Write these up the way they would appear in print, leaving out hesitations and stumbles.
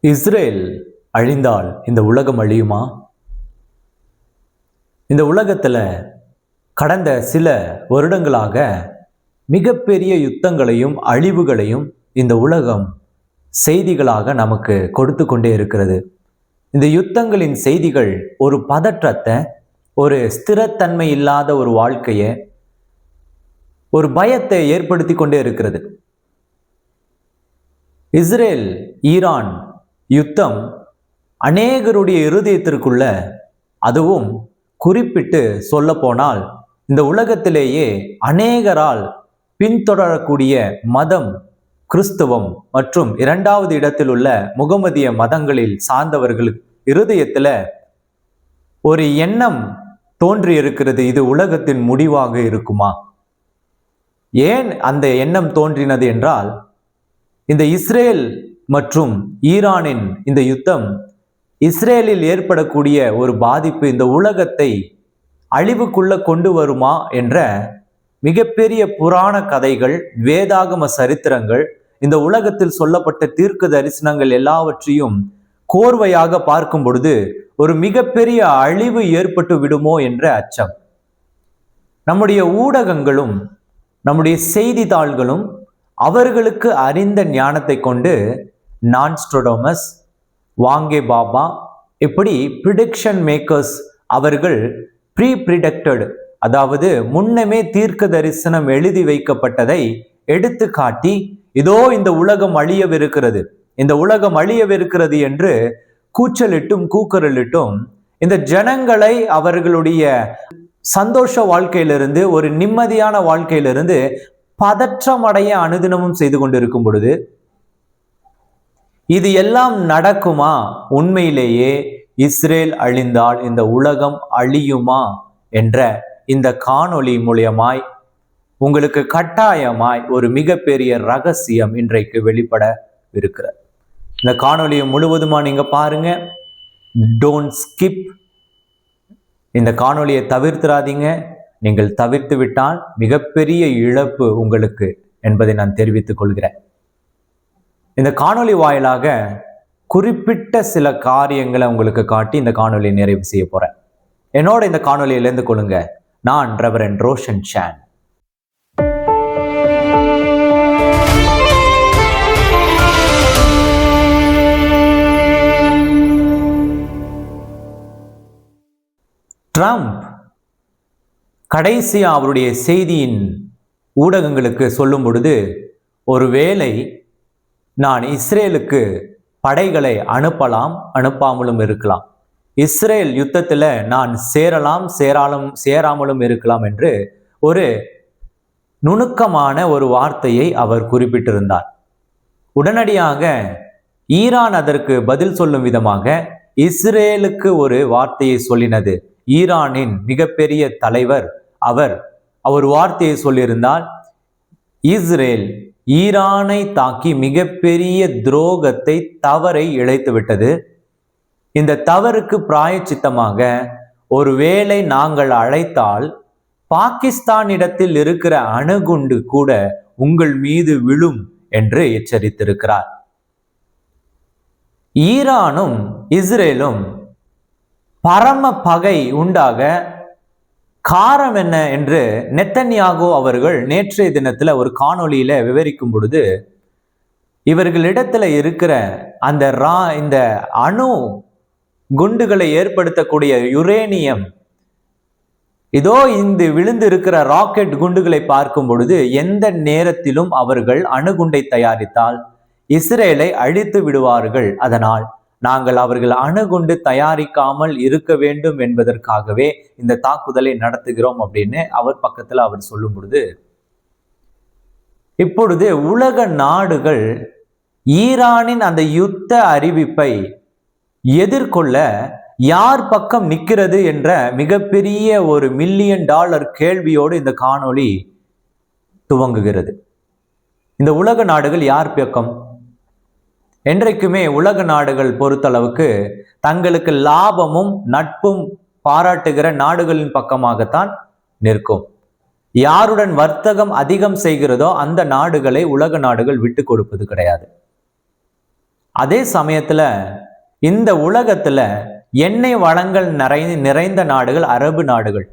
Israel அழிந்தால் இந்த உலகம் அழியுமா? இந்த உலகத்துல கடந்த சில வருடங்களாக மிகப்பெரிய யுத்தங்களையும் அழிவுகளையும் இந்த உலகம் செய்திகளாக நமக்கு கொடுத்து கொண்டே இருக்கிறது. இந்த யுத்தங்களின் செய்திகள் ஒரு பதற்றத்தை, ஒரு ஸ்திரத்தன்மை இல்லாத ஒரு வாழ்க்கையை, ஒரு பயத்தை ஏற்படுத்தி கொண்டே இருக்கிறது. இஸ்ரேல் ஈரான் யுத்தம் அநேகருடைய இருதயத்திற்குள்ள, அதுவும் குறிப்பிட்டு சொல்ல போனால் இந்த உலகத்திலேயே அநேகரால் பின்தொடரக்கூடிய மதம் கிறிஸ்தவம் மற்றும் இரண்டாவது இடத்தில் உள்ள முகமதிய மதங்களில் சார்ந்தவர்களுக்கு இருதயத்துல ஒரு எண்ணம் தோன்றி இருக்கிறது, இது உலகத்தின் முடிவாக இருக்குமா? ஏன் அந்த எண்ணம் தோன்றினது என்றால், இந்த இஸ்ரேல் மற்றும் ஈரானின் இந்த யுத்தம், இஸ்ரேலில் ஏற்படக்கூடிய ஒரு பாதிப்பு இந்த உலகத்தை அழிவுக்குள்ள கொண்டு வருமா என்ற மிகப்பெரிய புராண கதைகள், வேதாகம சரித்திரங்கள், இந்த உலகத்தில் சொல்லப்பட்ட தீர்க்க தரிசனங்கள் எல்லாவற்றையும் கோர்வையாக பார்க்கும் பொழுது ஒரு மிகப்பெரிய அழிவு ஏற்பட்டு விடுமோ என்ற அச்சம். நம்முடைய ஊடகங்களும் நம்முடைய செய்தித்தாள்களும் அவர்களுக்கு அறிந்த ஞானத்தை கொண்டு நான்ஸ்ட்ரோடோமஸ், வாங்கே பாபா, இப்படி ப்ரிடிக்ஷன் மேக்கர்ஸ் அவர்கள் ப்ரீப்ரிடக்டட், அதாவது முன்னமே தீர்க்க தரிசனம் எழுதி வைக்கப்பட்டதை எடுத்து காட்டி, இதோ இந்த உலகம் அழியவிருக்கிறது, இந்த உலகம் அழியவிருக்கிறது என்று கூச்சலிட்டும் கூக்குரலிட்டும் இந்த ஜனங்களை அவர்களுடைய சந்தோஷ வாழ்க்கையிலிருந்து, ஒரு நிம்மதியான வாழ்க்கையிலிருந்து பதற்றமடைய அனுதினமும் செய்து கொண்டிருக்கும் பொழுது, இது எல்லாம் நடக்குமா? உண்மையிலேயே இஸ்ரேல் அழிந்தால் இந்த உலகம் அழியுமா என்ற இந்த காணொளி மூலியமாய் உங்களுக்கு கட்டாயமாய் ஒரு மிகப்பெரிய ரகசியம் இன்றைக்கு வெளிப்பட இருக்கிறது. இந்த காணொளியை முழுவதுமா நீங்க பாருங்க. Don't skip. இந்த காணொளியை தவிர்த்திராதீங்க. நீங்கள் தவிர்த்து விட்டால் மிகப்பெரிய இழப்பு உங்களுக்கு என்பதை நான் தெரிவித்துக் கொள்கிறேன். இந்த காணொளி வாயிலாக குறிப்பிட்ட சில காரியங்களை உங்களுக்கு காட்டி இந்த காணொலியை நிறைவு செய்ய போறேன். என்னோட இந்த காணொலியை இணைந்து கொள்ளுங்க. நான் ரெவரண்ட் ரோஷன் சான். ட்ரம்ப் கடைசியா அவருடைய செய்தியின் ஊடகங்களுக்கு சொல்லும் பொழுது, ஒருவேளை நான் இஸ்ரேலுக்கு படைகளை அனுப்பலாம், அனுப்பாமலும் இருக்கலாம், இஸ்ரேல் யுத்தத்துல நான் சேராமலும் இருக்கலாம் என்று ஒரு நுணுக்கமான ஒரு வார்த்தையை அவர் குறிப்பிட்டிருந்தார். உடனடியாக ஈரான் அதற்கு பதில் சொல்லும் விதமாக இஸ்ரேலுக்கு ஒரு வார்த்தையை சொல்லினது. ஈரானின் மிகப்பெரிய தலைவர் அவர் வார்த்தையை சொல்லியிருந்தால், இஸ்ரேல் ஈரானை தாக்கி மிகப்பெரிய துரோகத்தை, தவறை இழைத்து விட்டது. இந்த தவறுக்கு பிராயச்சித்தமாக ஒருவேளை நாங்கள் அழைத்தால் பாகிஸ்தானிடத்தில் இருக்கிற அணுகுண்டு கூட உங்கள் மீது விழும் என்று எச்சரித்திருக்கிறார். ஈரானும் இஸ்ரேலும் பரம பகை உண்டாக காரணம் என்ன என்று நெத்தன்யாகு அவர்கள் நேற்றைய தினத்துல ஒரு காணொளியில விவரிக்கும் பொழுது, இவர்களிடத்துல இருக்கிற இந்த அணு குண்டுகளை ஏற்படுத்தக்கூடிய யுரேனியம், இதோ இந்த விழுந்து இருக்கிற ராக்கெட் குண்டுகளை பார்க்கும் பொழுது எந்த நேரத்திலும் அவர்கள் அணுகுண்டை தயாரித்தால் இஸ்ரேலை அழித்து விடுவார்கள். அதனால் நாங்கள் அவர்கள் அணுகுண்டு தயாரிக்காமல் இருக்க வேண்டும் என்பதற்காகவே இந்த தாக்குதலை நடத்துகிறோம் அப்படின்னு அவர் பக்கத்துல அவர் சொல்லும் பொழுது, இப்பொழுது உலக நாடுகள் ஈரானின் அந்த யுத்த அறிவிப்பை எதிர்கொள்ள யார் பக்கம் நிற்கிறது என்ற மிகப்பெரிய ஒரு $1 மில்லியன் கேள்வியோடு இந்த காணொளி துவங்குகிறது. இந்த உலக நாடுகள் யார் பக்கம்? என்றைக்குமே உலக நாடுகள் பொறுத்தளவுக்கு தங்களுக்கு லாபமும் நட்பும் பாராட்டுகிற நாடுகளின் பக்கமாகத்தான் நிற்கும். யாருடன் வர்த்தகம் அதிகம் செய்கிறதோ அந்த நாடுகளை உலக நாடுகள் விட்டு கொடுப்பது கிடையாது. அதே சமயத்துல இந்த உலகத்துல எண்ணெய் வளங்கள் நிறைந்த நாடுகள் அரபு நாடுகள்.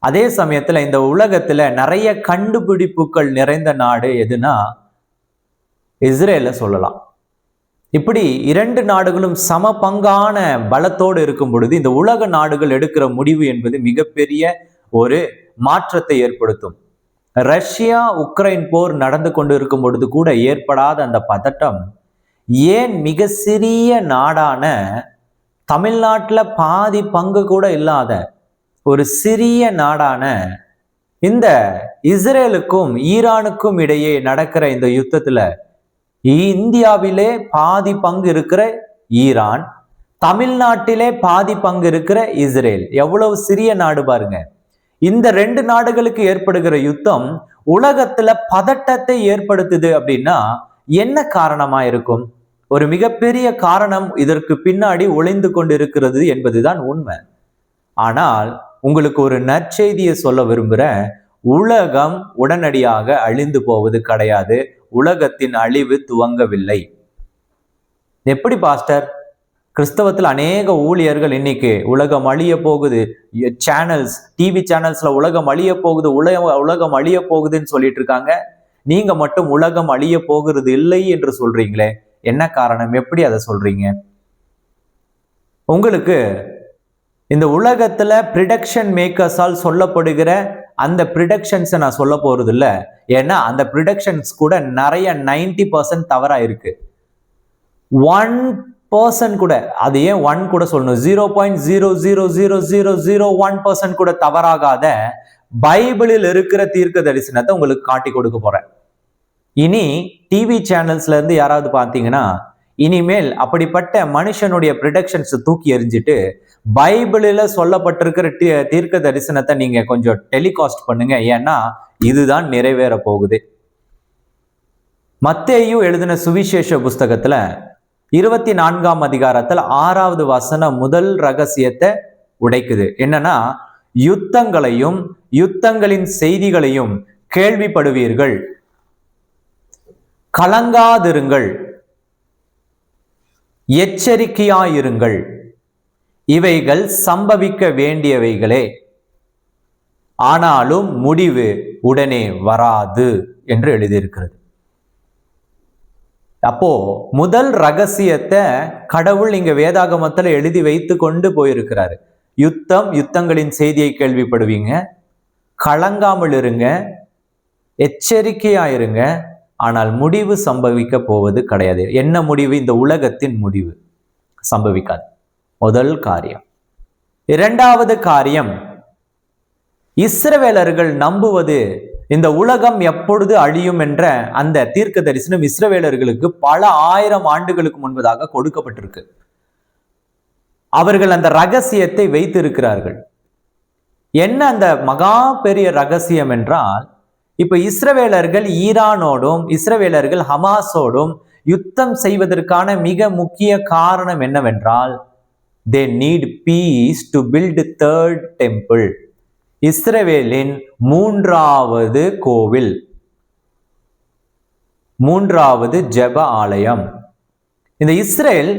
அதே சமயத்துல இந்த உலகத்துல நிறைய கண்டுபிடிப்புகள் நிறைந்த நாடு எதுனா இஸ்ரேல சொல்லலாம். இப்படி இரண்டு நாடுகளும் சம பங்கான பலத்தோடு இருக்கும் பொழுது இந்த உலக நாடுகள் எடுக்கிற முடிவு என்பது மிகப்பெரிய ஒரு மாற்றத்தை ஏற்படுத்தும். ரஷ்யா உக்ரைன் போர் நடந்து கொண்டு இருக்கும் பொழுது கூட ஏற்படாத அந்த பதட்டம் ஏன் மிக சிறிய நாடான தமிழ்நாட்டில் பாதி பங்கு கூட இல்லாத ஒரு சிறிய நாடான இந்த இஸ்ரேலுக்கும் ஈரானுக்கும் இடையே நடக்கிற இந்த யுத்தத்துல இந்தியாவிலே பாதி பங்கு இருக்கிற ஈரான், தமிழ்நாட்டிலே பாதி பங்கு இருக்கிற இஸ்ரேல், எவ்வளவு சிறிய நாடு பாருங்க. இந்த ரெண்டு நாடுகளுக்கு ஏற்படுகிற யுத்தம் உலகத்துல பதட்டத்தை ஏற்படுத்துது அப்படின்னா என்ன காரணமா இருக்கும்? ஒரு மிகப்பெரிய காரணம் இதற்கு பின்னாடி ஒளிந்து கொண்டு இருக்கிறது என்பதுதான் உண்மை. ஆனால் உங்களுக்கு ஒரு நற்செய்தியை சொல்ல விரும்புகிறேன். உலகம் உடனடியாக அழிந்து போவது கிடையாது. உலகத்தின் அழிவு துவங்கவில்லை. எப்படி பாஸ்டர்? கிறிஸ்தவத்தில் அநேக ஊழியர்கள் இன்னைக்கு உலகம் அழிய போகுது, சேனல்ஸ், டிவி சேனல்ஸ்ல உலகம் அழிய போகுது, உலகம் அழிய போகுதுன்னு சொல்லிட்டு இருக்காங்க. நீங்க மட்டும் உலகம் அழிய போகிறது இல்லை என்று சொல்றீங்களே, என்ன காரணம்? எப்படி அதை சொல்றீங்க? உங்களுக்கு இந்த உலகத்துல ப்ரிடக்ஷன் மேக்கர்ஸால் சொல்லப்படுகிற அந்த ப்ரிடக்ஷன்ஸை நான் சொல்ல போறது இல்லை. ஏன்னா அந்த ப்ரிடக்ஷன்ஸ் கூட நிறைய 90% தவறா இருக்கு. 1% கூட, அது ஏன் 1 கூட சொல்லணும், 0.0000001% கூட தவறாகாத பைபிளில் இருக்கிற தீர்க்க தரிசனத்தை உங்களுக்கு காட்டி கொடுக்க போறேன். இனி டிவி சேனல்ஸ்ல இருந்து யாராவது பார்த்தீங்கன்னா இனிமேல் அப்படிப்பட்ட மனுஷனுடைய ப்ரிடக்ஷன்ஸ் தூக்கி எறிஞ்சிட்டு பைபிளில் சொல்லப்பட்டிருக்கிற தீர்க்க தரிசனத்தை நீங்க கொஞ்சம் டெலிகாஸ்ட் பண்ணுங்க. ஏன்னா இதுதான் நிறைவேற போகுது. மத்தேயு எழுதின சுவிசேஷ புஸ்தகத்துல 24ஆம் அதிகாரத்தில் 6வது வசனம் முதல் ரகசியத்தை உடைக்குது. என்னன்னா, யுத்தங்களையும் யுத்தங்களின் செய்திகளையும் கேள்விப்படுவீர்கள், கலங்காதிருங்கள், எச்சரிக்கையாயிருங்கள், இவைகள் சம்பவிக்க வேண்டியவைகளே, ஆனாலும் முடிவு உடனே வராது என்று எழுதியிருக்கிறது. அப்போ முதல் ரகசியத்தை கடவுள் இங்க வேதாகமத்துல எழுதி வைத்து கொண்டு போயிருக்கிறாரு. யுத்தங்களின் செய்தியை கேள்விப்படுவீங்க, கலங்காமல் இருங்க, எச்சரிக்கையாயிருங்க, ஆனால் முடிவு சம்பவிக்க போவது கிடையாது. என்ன முடிவு? இந்த உலகத்தின் முடிவு சம்பவிக்காது. முதல் காரியம். இரண்டாவது காரியம், இஸ்ரவேலர்கள் நம்புவது இந்த உலகம் எப்பொழுது அழியும் என்ற அந்த தீர்க்க தரிசனம் இஸ்ரவேலர்களுக்கு பல ஆயிரம் ஆண்டுகளுக்கு முன்பதாக கொடுக்கப்பட்டிருக்கு. அவர்கள் அந்த ரகசியத்தை வைத்திருக்கிறார்கள். என்ன அந்த மகா பெரிய ரகசியம் என்றால், இப்ப இஸ்ரவேலர்கள் ஈரானோடும் இஸ்ரவேலர்கள் ஹமாஸோடும் யுத்தம் செய்வதற்கான மிக முக்கிய காரணம் என்னவென்றால், they need peace to build third temple. இஸ்ரவேலின் மூன்றாவது கோவில், மூன்றாவது ஜெப ஆலயம். இந்த இஸ்ரேல்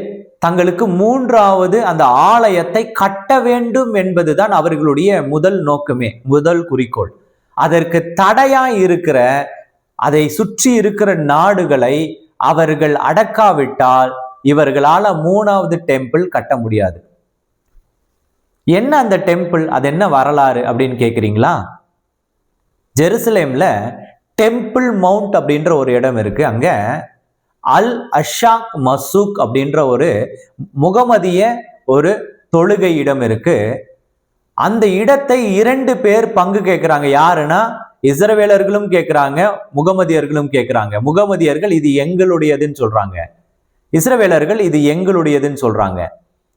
தங்களுக்கு மூன்றாவது அந்த ஆலயத்தை கட்ட வேண்டும் என்பதுதான் அவர்களுடைய முதல் நோக்கமே, முதல் குறிக்கோள். அதற்கு தடையாய் இருக்கிற, அதை சுற்றி இருக்கிற நாடுகளை அவர்கள் அடக்காவிட்டால் இவர்களால மூணாவது டெம்பிள் கட்ட முடியாது. என்ன அந்த டெம்பிள்? அது என்ன வரலாறு அப்படின்னு கேட்குறீங்களா? ஜெருசலேம்ல டெம்பிள் மவுண்ட் அப்படின்ற ஒரு இடம் இருக்கு. அங்க அல் அஷாக் மசூக் அப்படின்ற ஒரு முகமதிய ஒரு தொழுகை இடம் இருக்கு. அந்த இடத்தை 2 பேர் பங்கு கேட்கிறாங்க. யாருன்னா, இஸ்ரவேலர்களும் கேட்கிறாங்க, முகமதியர்களும் கேட்கிறாங்க. முகமதியர்கள் இது எங்களுடையதுன்னு சொல்றாங்க, இஸ்ரவேலர்கள் இது எங்களுடையதுன்னு சொல்றாங்க.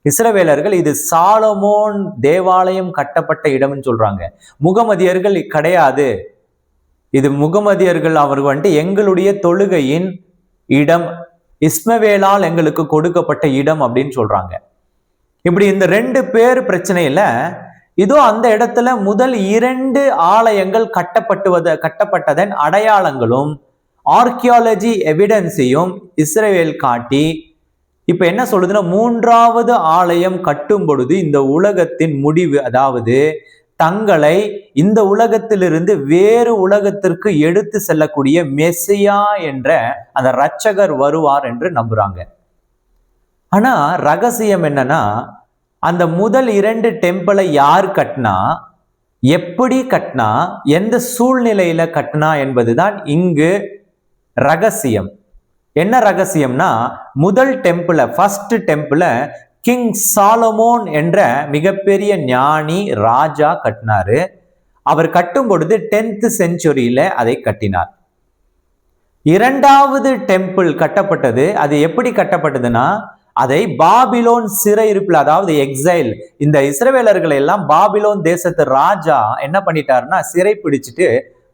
இஸ்ரவேலர்கள் இது சாலமோன் தேவாலயம் கட்டப்பட்ட இடம்னு சொல்றாங்க. முகமதியர்கள் கிடையாது, இது முகமதியர்கள் அவர்கள் வந்துட்டு எங்களுடைய தொழுகையின் இடம், இஸ்மவேலால் எங்களுக்கு கொடுக்கப்பட்ட இடம் அப்படின்னு சொல்றாங்க. இப்படி இந்த 2 பேர் பிரச்சனையில இதோ அந்த இடத்துல முதல் 2 ஆலயங்கள் கட்டப்பட்டதன் அடையாளங்களும் ஆர்கியாலஜி எவிடன்ஸையும் இஸ்ரவேல் காட்டி இப்ப என்ன சொல்லுதுன்னா, 3வது ஆலயம் கட்டும் பொழுது இந்த உலகத்தின் முடிவு, அதாவது தங்களை இந்த உலகத்திலிருந்து வேறு உலகத்திற்கு எடுத்து செல்லக்கூடிய மெசியா என்ற அந்த இரட்சகர் வருவார் என்று நம்புறாங்க. ஆனா ரகசியம் என்னன்னா, அந்த முதல் 2 டெம்பிளை யார் கட்டினா, எப்படி கட்டினா, எந்த சூழ்நிலையில கட்டினா என்பதுதான் இங்கு ரகசியம். என்ன ரகசியம்னா, முதல் டெம்பிள, ஃபர்ஸ்ட் டெம்பிள கிங் சாலமோன் என்ற மிகப்பெரிய ஞானி ராஜா கட்டினாரு. அவர் கட்டும் பொழுது 10th செஞ்சுரியில அதை கட்டினார். 2வது டெம்பிள் கட்டப்பட்டது. அது எப்படி கட்டப்பட்டதுன்னா, அதை பாபிலோன் சிறையிருப்பில், அதாவது எக்ஸைல், இந்த இஸ்ரவேலர்களை எல்லாம் பாபிலோன் தேசத்து ராஜா என்ன பண்ணிட்டாருன்னா சிறை பிடிச்சிட்டு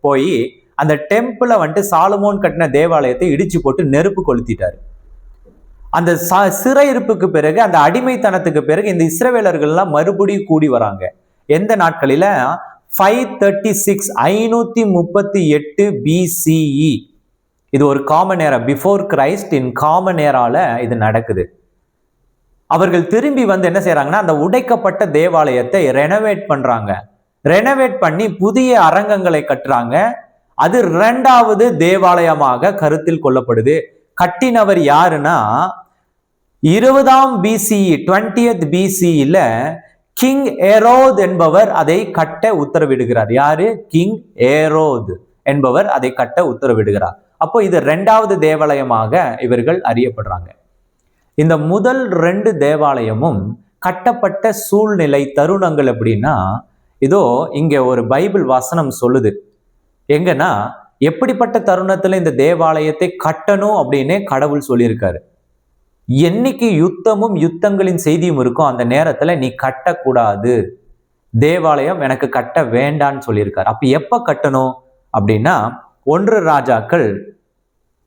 போய் அந்த டெம்பிளை வந்துட்டு சாலமோன் கட்டின தேவாலயத்தை இடிச்சு போட்டு நெருப்பு கொளுத்திட்டாரு. அந்த சிறையிருப்புக்கு பிறகு, அந்த அடிமைத்தனத்துக்கு பிறகு இந்த இஸ்ரவேலர்கள்லாம் மறுபடியும் கூடி வராங்க. எந்த நாட்களில? 536 538 BCE. இது ஒரு common era, before Christ, in common ஏரால இது நடக்குது. அவர்கள் திரும்பி வந்து என்ன செய்யறாங்கன்னா, அந்த உடைக்கப்பட்ட தேவாலயத்தை ரெனோவேட் பண்றாங்க. ரெனோவேட் பண்ணி புதிய அரங்கங்களை கட்டுறாங்க. அது 2வது தேவாலயமாக கருத்தில் கொள்ளப்படுது. கட்டினவர் யாருன்னா, 20ஆம் BCE, 20th BCEல கிங் ஏரோத் என்பவர் அதை கட்ட உத்தரவிடுகிறார். யாரு? கிங் ஏரோத் என்பவர் அதை கட்ட உத்தரவிடுகிறார். அப்போ இது 2வது தேவாலயமாக இவர்கள் அறியப்படுறாங்க. இந்த முதல் 2 தேவாலயமும் கட்டப்பட்ட சூழ்நிலை தருணங்கள் எப்படின்னா, இதோ இங்க ஒரு பைபிள் வசனம் சொல்லுது. எங்கன்னா, எப்படிப்பட்ட தருணத்துல இந்த தேவாலயத்தை கட்டணும் அப்படின்னு கடவுள் சொல்லியிருக்காரு. என்னைக்கு யுத்தமும் யுத்தங்களின் செய்தியும் இருக்கும், அந்த நேரத்துல நீ கட்டக்கூடாது, தேவாலயம் எனக்கு கட்ட வேண்டான்னு சொல்லியிருக்காரு. அப்ப எப்ப கட்டணும் அப்படின்னா, 1 ராஜாக்கள்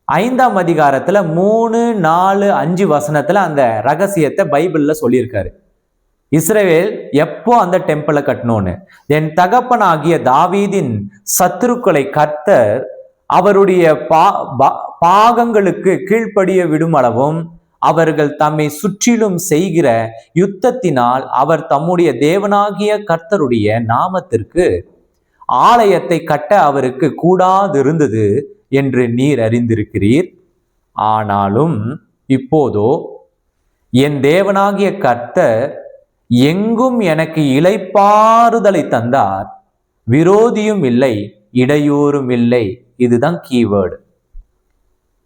5ஆம் அதிகாரத்துல 3, 4, 5 வசனத்துல அந்த ரகசியத்தை பைபிள்ல சொல்லியிருக்காரு. இஸ்ரவேல் எப்போ அந்த டெம்பிளை கட்டணும்னு, என் தகப்பனாகிய தாவீதின் சத்துருக்களை கர்த்தர் அவருடைய பாகங்களுக்கு கீழ்ப்படிய விடும் அளவும், அவர்கள் தம்மை சுற்றிலும் செய்கிற யுத்தத்தினால் அவர் தம்முடைய தேவனாகிய கர்த்தருடைய நாமத்திற்கு ஆலயத்தை கட்ட அவருக்கு கூடாதிருந்தது என்று நீர் அறிந்திருக்கிறீர். ஆனாலும் இப்போதோ என் தேவனாகிய கர்த்தர் எங்கும் எனக்கு இளைப்பாறுதலை தந்தார், விரோதியும் இல்லை, இடையூறும் இல்லை. இதுதான் கீவேர்டு.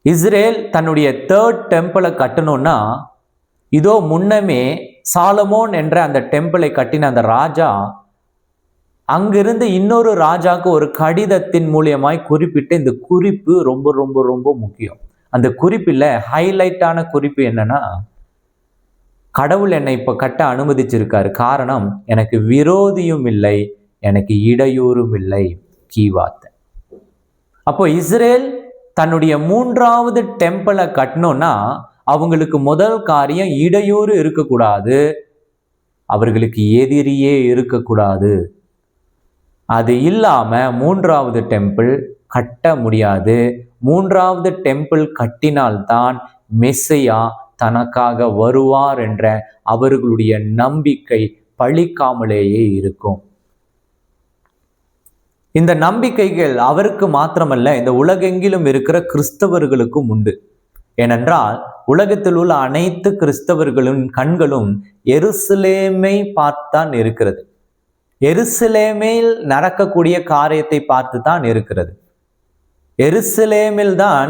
இஸ்ரேல் தன்னுடைய 3rd டெம்பிளை கட்டணும்னா, இதோ முன்னமே சாலமோன் என்ற அந்த டெம்பிளை கட்டின அந்த ராஜா அங்கிருந்து இன்னொரு ராஜாக்கு ஒரு கடிதத்தின் மூலியமாய் குறிப்பிட்டு, இந்த குறிப்பு ரொம்ப ரொம்ப ரொம்ப முக்கியம். அந்த குறிப்பில் ஹைலைட்டான குறிப்பு என்னன்னா, கடவுள் என்னை இப்ப கட்ட அனுமதிச்சிருக்காரு, காரணம் எனக்கு விரோதியும் இல்லை, எனக்கு இடையூறும் இல்லை. கீவார்த்தை. அப்போ இஸ்ரேல் தன்னுடைய 3வது டெம்பிளை கட்டணும்னா, அவங்களுக்கு முதல் காரியம் இடையூறு இருக்கக்கூடாது, அவர்களுக்கு எதிரியே இருக்கக்கூடாது. அது இல்லாம 3வது டெம்பிள் கட்ட முடியாது. 3வது டெம்பிள் கட்டினால்தான் மெஸ்ஸையா தனக்காக வருவார் என்ற அவர்களுடைய நம்பிக்கை பழிக்காமலேயே இருக்கும். இந்த நம்பிக்கைகள் அவருக்கு மாத்திரமல்ல, இந்த உலகெங்கிலும் இருக்கிற கிறிஸ்தவர்களுக்கும் உண்டு. ஏனென்றால் உலகத்தில் உள்ள அனைத்து கிறிஸ்தவர்களின் கண்களும் எருசலேமை பார்த்தான் இருக்கிறது. எருசலேமில் நடக்கக்கூடிய காரியத்தை பார்த்து தான் இருக்கிறது. எருசலேமில் தான்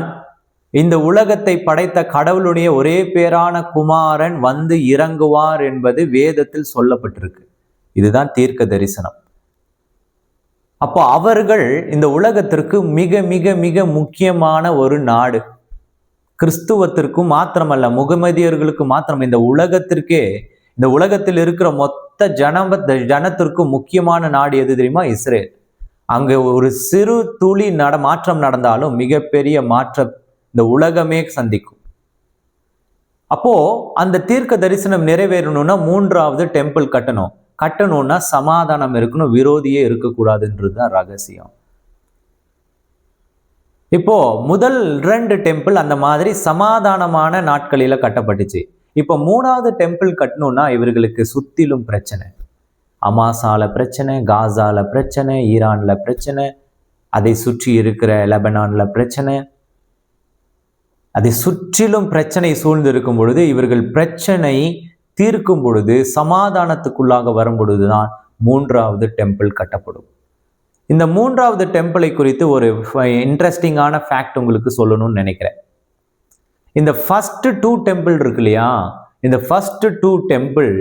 இந்த உலகத்தை படைத்த கடவுளுடைய ஒரே பேரான குமாரன் வந்து இறங்குவார் என்பது வேதத்தில் சொல்லப்பட்டிருக்கு. இதுதான் தீர்க்க தரிசனம். அப்போ அவர்கள் இந்த உலகத்திற்கு மிக மிக மிக முக்கியமான ஒரு நாடு. கிறிஸ்துவத்திற்கும் மாத்திரமல்ல, முகமதியர்களுக்கு மாத்திரம், இந்த உலகத்திற்கே, இந்த உலகத்தில் இருக்கிற மொத்த ஜனத்திற்கும் முக்கியமான நாடு எது தெரியுமா? இஸ்ரேல். அங்கு ஒரு சிறு துளி மாற்றம் நடந்தாலும் மிகப்பெரிய மாற்றம் இந்த உலகமே சந்திக்கும். அப்போ அந்த தீர்க்க தரிசனம் நிறைவேறணும்னா 3வது டெம்பிள் கட்டணும்னா சமாதானம் இருக்கணும், விரோதியே இருக்கக்கூடாதுன்றதுதான் ரகசியம். இப்போ முதல் 2 டெம்பிள் அந்த மாதிரி சமாதானமான நாட்களில கட்டப்பட்டுச்சு. இப்போ 3வது டெம்பிள் கட்டணும்னா இவர்களுக்கு சுத்திலும் பிரச்சனை. அமாசால பிரச்சனை, காசால பிரச்சனை, ஈரான்ல பிரச்சனை, அதை சுற்றி இருக்கிற லெபனான்ல பிரச்சனை, அதை சுற்றிலும் பிரச்சனை சூழ்ந்து இருக்கும் பொழுது இவர்கள் பிரச்சனை தீர்க்கும் பொழுது சமாதானத்துக்குள்ளாக வரும் பொழுதுதான் 3வது டெம்பிள் கட்டப்படும். இந்த 3வது டெம்பிளை குறித்து ஒரு இன்ட்ரெஸ்டிங்கான ஃபேக்ட் உங்களுக்கு சொல்லணும்னு நினைக்கிறேன். இந்த ஃபர்ஸ்ட் 2 டெம்பிள் இருக்கு இல்லையா, இந்த ஃபர்ஸ்ட் 2 டெம்பிள்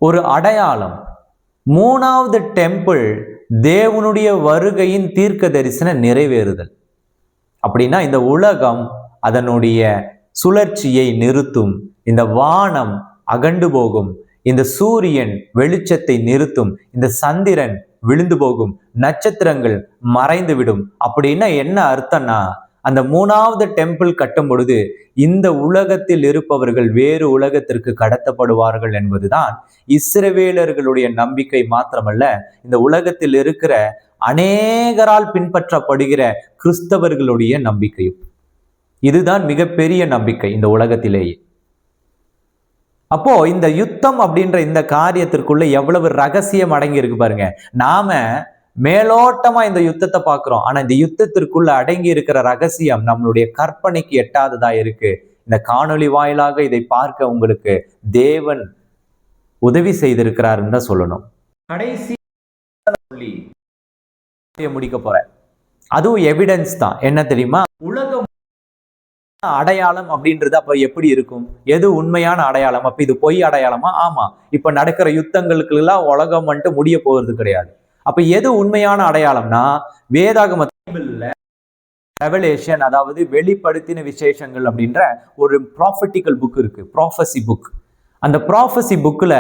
ஒரு அடையாளம். 3வது டெம்பிள் தேவனுடைய வருகையின் தீர்க்க தரிசன நிறைவேறுதல். அப்படின்னா இந்த உலகம் அதனுடைய சுழற்சியை நிறுத்தும், இந்த வானம் அகண்டு போகும், இந்த சூரியன் வெளிச்சத்தை நிறுத்தும், இந்த சந்திரன் விழுந்து போகும், நட்சத்திரங்கள் மறைந்து விடும். அப்படின்னா என்ன அர்த்தம்னா, அந்த 3வது டெம்பிள் கட்டும் பொழுது இந்த உலகத்தில் இருப்பவர்கள் வேறு உலகத்திற்கு கடத்தப்படுவார்கள் என்பதுதான் இஸ்ரவேலர்களுடைய நம்பிக்கை மாத்திரமல்ல, இந்த உலகத்தில் இருக்கிற அநேகரால் பின்பற்றப்படுகிற கிறிஸ்தவர்களுடைய நம்பிக்கையும். இதுதான் மிகப்பெரிய நம்பிக்கை இந்த உலகத்திலேயே. அப்போ இந்த யுத்தம் அப்படின்ற இந்த காரியத்திற்குள்ள எவ்வளவு ரகசியம் அடங்கி இருக்கு பாருங்க. நாம மேலோட்டமா இந்த யுத்தத்தை பார்க்கிறோம், ஆனா இந்த யுத்தத்திற்குள்ள அடங்கி இருக்கிற ரகசியம் நம்மளுடைய கற்பனைக்கு எட்டாததா இருக்கு. இந்த காணொளி வாயிலாக இதை பார்க்க உங்களுக்கு தேவன் உதவி செய்திருக்கிறாருன்னு தான் சொல்லணும். கடைசி சொல்லி முடிக்க போறேன், அதுவும் எவிடன்ஸ் தான். என்ன தெரியுமா, உலகம் அடையாளம் அப்படின்றது அப்ப எப்படி இருக்கும்? எது உண்மையான அடையாளம்? அப்ப இது பொய் அடையாளமா? ஆமா, இப்ப நடக்கிற யுத்தங்களுக்கு எல்லாம் உலகம் வந்துட்டு முடிய போறது கிடையாது. அப்ப எது உண்மையான அடையாளம்னா, வேதாகம ரெவலேஷன், அதாவது வெளிப்படுத்தின விசேஷங்கள் அப்படின்ற ஒரு ப்ராஃபட்டிக்கல் புக் இருக்கு, ப்ராஃபசி புக். அந்த ப்ராஃபசி புக்ல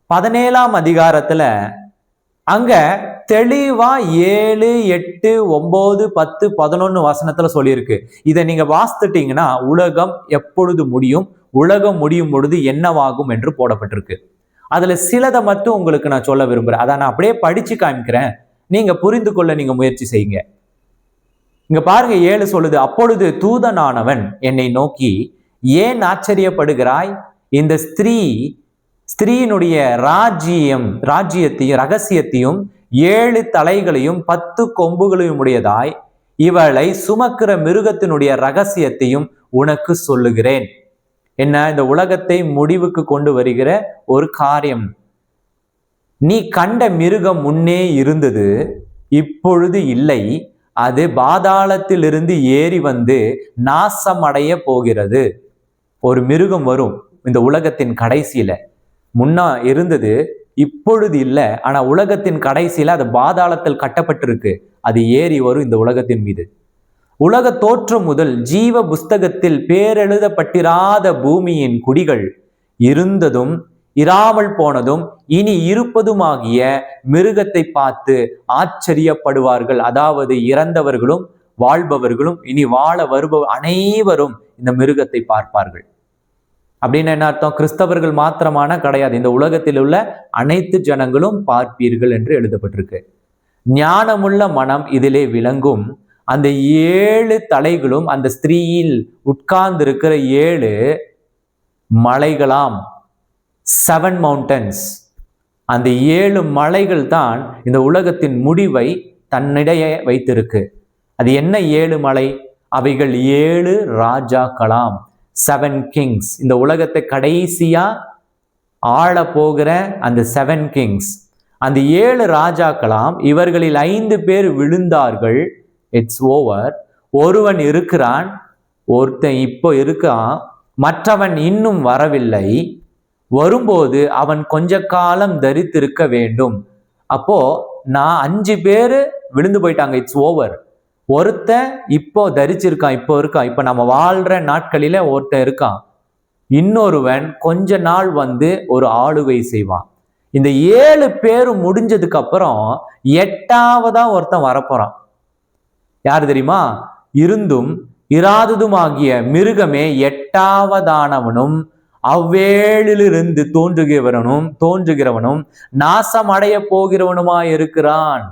17ஆம் அதிகாரத்துல அங்க தெளிவா 7, 8, 9, 10, 11 வசனத்துல சொல்லியிருக்கு. இதை நீங்க வாசித்துட்டீங்கன்னா உலகம் எப்பொழுது முடியும், உலகம் முடியும் பொழுது என்னவாகும் என்று போடப்பட்டிருக்கு. அதுல சிலதை மட்டும் உங்களுக்கு நான் சொல்ல விரும்புறேன். அதை நான் அப்படியே படிச்சு காமிக்கிறேன், நீங்க புரிந்து கொள்ள நீங்க முயற்சி செய்யுங்க. இங்க பாருங்க, 7 சொல்லுது, அப்பொழுது தூதனானவன் என்னை நோக்கி, ஏன் ஆச்சரியப்படுகிறாய்? இந்த ஸ்திரீயினுடைய ராஜ்யத்தையும் ரகசியத்தையும் 7 தலைகளையும் 10 கொம்புகளையும் உடையதாய் இவளை சுமக்கிற மிருகத்தினுடைய ரகசியத்தையும் உனக்கு சொல்லுகிறேன். என்ன? இந்த உலகத்தை முடிவுக்கு கொண்டு வருகிற ஒரு காரியம். நீ கண்ட மிருகம் முன்னே இருந்தது, இப்பொழுது இல்லை. அது பாதாளத்திலிருந்து ஏறி வந்து நாசமடைய போகிறது. ஒரு மிருகம் வரும் இந்த உலகத்தின் கடைசியில. முன்னா இருந்தது, இப்பொழுது இல்லை, ஆனா உலகத்தின் கடைசியில அது பாதாளத்தில் கட்டப்பட்டிருக்கு. அது ஏறி வரும் இந்த உலகத்தின் மீது. உலக தோற்றம் முதல் ஜீவ புஸ்தகத்தில் பேரெழுதப்பட்டிராத பூமியின் குடிகள் இருந்ததும் இராமல் போனதும் இனி இருப்பதுமாகிய மிருகத்தை பார்த்து ஆச்சரியப்படுவார்கள். அதாவது இறந்தவர்களும் வாழ்பவர்களும் இனி வாழ வருபவர் அனைவரும் இந்த மிருகத்தை பார்ப்பார்கள். அப்படின்னு என்ன அர்த்தம்? கிறிஸ்தவர்கள் மாத்திரமான கிடையாது, இந்த உலகத்தில் உள்ள அனைத்து ஜனங்களும் பார்ப்பீர்கள் என்று எழுதப்பட்டிருக்கு. ஞானமுள்ள மனம் இதிலே விளங்கும். அந்த 7 தலைகளும் அந்த ஸ்திரீயில் உட்கார்ந்து இருக்கிற 7 மலைகளாம், 7 மவுண்டன்ஸ். அந்த 7 மலைகள் தான் இந்த உலகத்தின் முடிவை தன்னிடையே வைத்திருக்கு. அது என்ன 7 மலை? அவைகள் 7 ராஜாக்களாம், 7 கிங்ஸ். இந்த உலகத்தை கடைசியா ஆள போகிற அந்த 7 கிங்ஸ், அந்த 7 ராஜாக்களாம். இவர்களில் 5 பேர் விழுந்தார்கள், இட்ஸ் ஓவர். ஒருவன் இருக்கிறான், ஒருத்தன் இப்போ இருக்கான், மற்றவன் இன்னும் வரவில்லை. வரும்போது அவன் கொஞ்ச காலம் தரித்திருக்க வேண்டும். அப்போ நான் 5 பேரு விழுந்து போயிட்டாங்க, இட்ஸ் ஓவர். ஒருத்தன் இப்போ தரிச்சிருக்கான், இப்போ இருக்கான், இப்போ நம்ம வாழ்ற நாட்களில ஒருத்தன் இருக்கான். இன்னொருவன் கொஞ்ச நாள் வந்து ஒரு ஆளுகை செய்வான். இந்த 7 பேரும் முடிஞ்சதுக்கு அப்புறம் 8ஆவதா ஒருத்தன் வரப்போறான். யாரு தெரியுமா? இருந்தும் இராததுமாகிய மிருகமே 8ஆவதானவனும் அவ்வேளிலிருந்து தோன்றுகிறவனும் நாசமடைய போகிறவனுமாயிருக்கிறான்.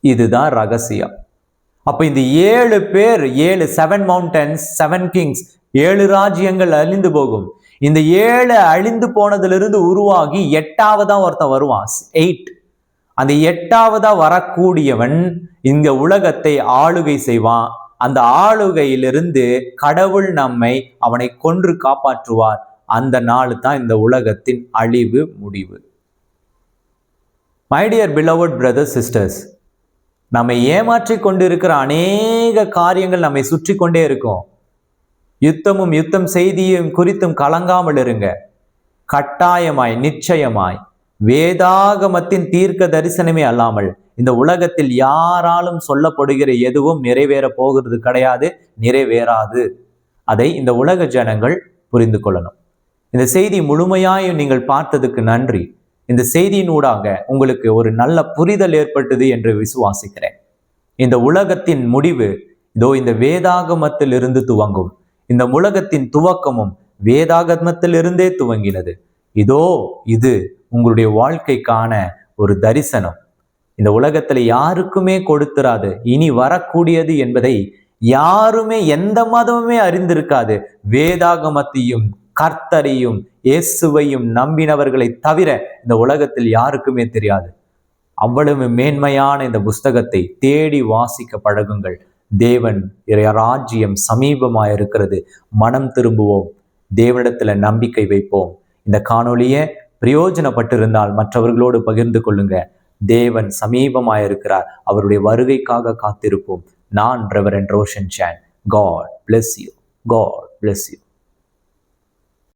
இதுதான் ரகசியம். அப்ப இந்த 7 பேர், 7 மவுண்டன்ஸ், 7 கிங்ஸ், 7 ராஜ்யங்கள் அழிந்து போகும். இந்த 7 அழிந்து போனதிலிருந்து உருவாகி 8ஆவதா ஒருத்தன் வருவான், 8. அந்த 8ஆவதா வரக்கூடியவன் இந்த உலகத்தை ஆளுகை செய்வான். அந்த ஆளுகையிலிருந்து கடவுள் அவனை கொன்று காப்பாற்றுவார். அந்த நாள் தான் இந்த உலகத்தின் அழிவு முடிவு. My dear beloved brothers, sisters, நம்மை ஏமாற்றி கொண்டிருக்கிற அநேக காரியங்கள் நம்மை சுற்றி கொண்டே இருக்கும். யுத்தம் செய்தியும் குறித்தும் கலங்காமல் இருங்க. கட்டாயமாய், நிச்சயமாய் வேதாகமத்தின் தீர்க்க தரிசனமே அல்லாமல் இந்த உலகத்தில் யாராலும் சொல்லப்படுகிற எதுவும் நிறைவேற போகிறது கிடையாது, நிறைவேறாது. அதை இந்த உலக ஜனங்கள் புரிந்து கொள்ளணும். இந்த செய்தி முழுமையாய் நீங்கள் பார்த்ததுக்கு நன்றி. இந்த செய்தியினூடாக உங்களுக்கு ஒரு நல்ல புரிதல் ஏற்பட்டது என்று விசுவாசிக்கிறேன். இந்த உலகத்தின் முடிவு இதோ இந்த வேதாகமத்தில் இருந்து துவங்கும். இந்த உலகத்தின் துவக்கமும் வேதாகமத்திலிருந்தே துவங்கினது. இதோ இது உங்களுடைய வாழ்க்கைக்கான ஒரு தரிசனம். இந்த உலகத்துல யாருக்குமே கொடுத்திராது, இனி வரக்கூடியது என்பதை யாருமே, எந்த மதமுமே அறிந்திருக்காது. வேதாகமத்தையும் கர்த்தரையும் இயேசுவையும் நம்பினவர்களை தவிர இந்த உலகத்தில் யாருக்குமே தெரியாது. அவ்வளவு மேன்மையான இந்த புஸ்தகத்தை தேடி வாசிக்க பழகுங்கள். தேவன் ராஜ்யம் சமீபமாயிருக்கிறது. மனம் திரும்புவோம், தேவனிடத்துல நம்பிக்கை வைப்போம். இந்த காணொளியை பிரயோஜனப்பட்டிருந்தால் மற்றவர்களோடு பகிர்ந்து கொள்ளுங்க. தேவன் சமீபமாயிருக்கிறார். அவருடைய வருகைக்காக காத்திருப்போம். நான் ரெவரண்ட் ரோஷன் சான். God bless you. God bless you.